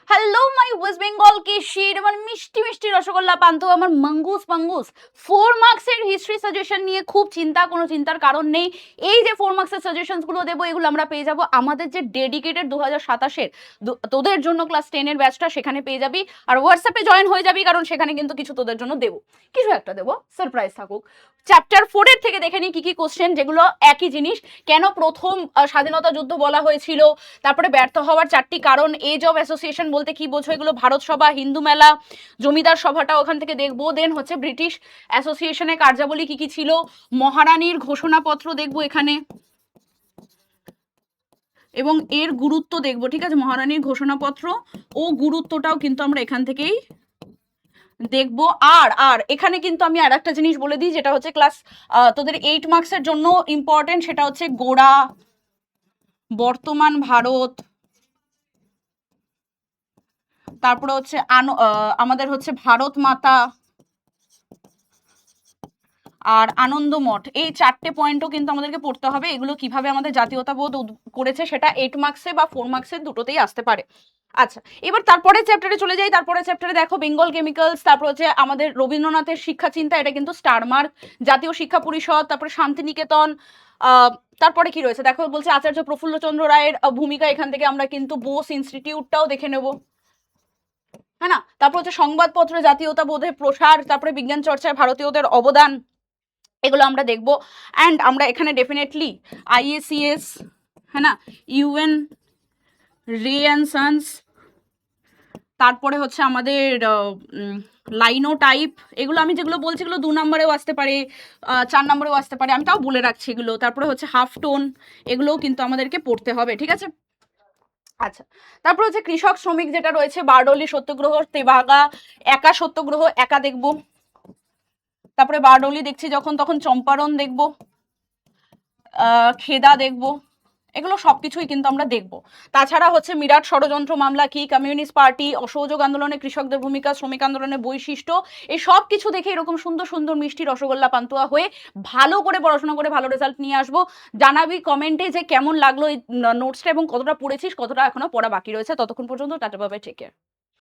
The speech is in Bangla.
হ্যালো মাই ওয়েস্ট বেঙ্গল কে শির আমার মিষ্টি মিষ্টি রসগোল্লা পান্তো আমার মাঙ্গুস পাঙ্গুস 4 মার্কসের হিস্ট্রি সাজেশন নিয়ে খুব কোনো চিন্তার কারণ নেই। এই যে 4 মার্কসের সাজেশনসগুলো দেবো এগুলো আমরা পেয়ে যাবো আমাদের যে ডেডিকেটেড 2027-এর তোদের জন্য ক্লাস 10-এর ব্যাচটা, সেখানে পেয়ে যাবি। আর হোয়াটসঅ্যাপে জয়েন হয়ে যাবি, কারণ সেখানে কিন্তু কিছু তোদের জন্য দেবো, কিছু একটা দেবো, সারপ্রাইজ থাকুক। চ্যাপ্টার 4-এর থেকে দেখে নিই কি কি কোশ্চেন, যেগুলো একই জিনিস। কেন প্রথম স্বাধীনতা যুদ্ধ বলা হয়েছিল, তারপরে ব্যর্থ হওয়ার 4টি কারণ, এজ অফ অ্যাসোসিয়েশন বলতে কি বোঝো, এগুলো ভারত সভা, হিন্দু মেলা, জমিদার সভাটা ওখান থেকে দেখবো। দেন হচ্ছে ব্রিটিশ অ্যাসোসিয়েশনের কার্যাবলী কি কি ছিল, মহারানীর ঘোষণাপত্র দেখবো এখানে, এবং এর গুরুত্ব দেখবো। ঠিক আছে, মহারানীর ঘোষণাপত্র ও গুরুত্বটাও কিন্তু আমরা এখান থেকেই দেখবো। আর আর এখানে কিন্তু আমি আর একটা জিনিস বলে দিই, যেটা হচ্ছে ক্লাস তোদের 8 মার্কসের জন্য ইম্পর্টেন্ট, সেটা হচ্ছে গোড়া, বর্তমান ভারত, তারপরে হচ্ছে আমাদের হচ্ছে ভারত মাতা আর আনন্দ মঠ। এই 4টে পয়েন্টও কিন্তু আমাদেরকে পড়তে হবে। এগুলো কিভাবে আমাদের জাতীয়তাবোধ করেছে সেটা 8 মার্কসে বা 4 মার্কসে দুটোতেই আসতে পারে। আচ্ছা, এবার তারপরে চ্যাপ্টারে চলে যাই। তারপরে চ্যাপ্টারে দেখো বেঙ্গল কেমিক্যালস, তারপর হচ্ছে আমাদের রবীন্দ্রনাথের শিক্ষা চিন্তা, এটা কিন্তু স্টার মার্ক। জাতীয় শিক্ষা পরিষদ, তারপরে শান্তিনিকেতন, তারপরে কি রয়েছে দেখো, বলছে আচার্য প্রফুল্লচন্দ্র রায়ের ভূমিকা, এখান থেকে আমরা কিন্তু বোস ইনস্টিটিউটটাও দেখে নেব, হ্যাঁ না। তারপর হচ্ছে সংবাদপত্র জাতীয়তাবোধের প্রসার, তারপরে বিজ্ঞান চর্চায় ভারতীয়দের অবদান, এগুলো আমরা দেখব। অ্যান্ড আমরা এখানে ডেফিনেটলি আইএসিএস, হ্যাঁ না, ইউএন রে অ্যান্ড সান্স, তারপরে হচ্ছে আমাদের লাইনো টাইপ, এগুলো আমি যেগুলো বলছি এগুলো 2 নম্বরেও আসতে পারে, 4 নম্বরেও আসতে পারে, আমি তাও বলে রাখছি এগুলো। তারপরে হচ্ছে হাফ টোন, এগুলোও কিন্তু আমাদেরকে পড়তে হবে, ঠিক আছে। আচ্ছা, তারপর হচ্ছে কৃষক শ্রমিক যেটা রয়েছে, বারডোলি সত্যগ্রহ, তেভাগা, একা সত্যগ্রহ একা দেখবো। তারপরে বারডোলি দেখছি যখন, তখন চম্পারণ দেখবো, খেদা দেখবো, এগুলো সবকিছুই কিন্তু আমরা দেখবো। তাছাড়া হচ্ছে মিরাট ষড়যন্ত্র মামলা কি, কমিউনিস্ট পার্টি, অসহযোগ আন্দোলনে কৃষকদের ভূমিকা, শ্রমিক আন্দোলনের বৈশিষ্ট্য, এই সব কিছু দেখে এরকম সুন্দর সুন্দর মিষ্টি রসগোল্লা পান্তুয়া হয়ে ভালো করে পড়াশোনা করে ভালো রেজাল্ট নিয়ে আসবো। জানাবি কমেন্টে যে কেমন লাগলো এই নোটসটা, এবং কতটা পড়েছিস, কতটা এখনো পড়া বাকি রয়েছে। ততক্ষণ পর্যন্ত tata, bye bye, take care.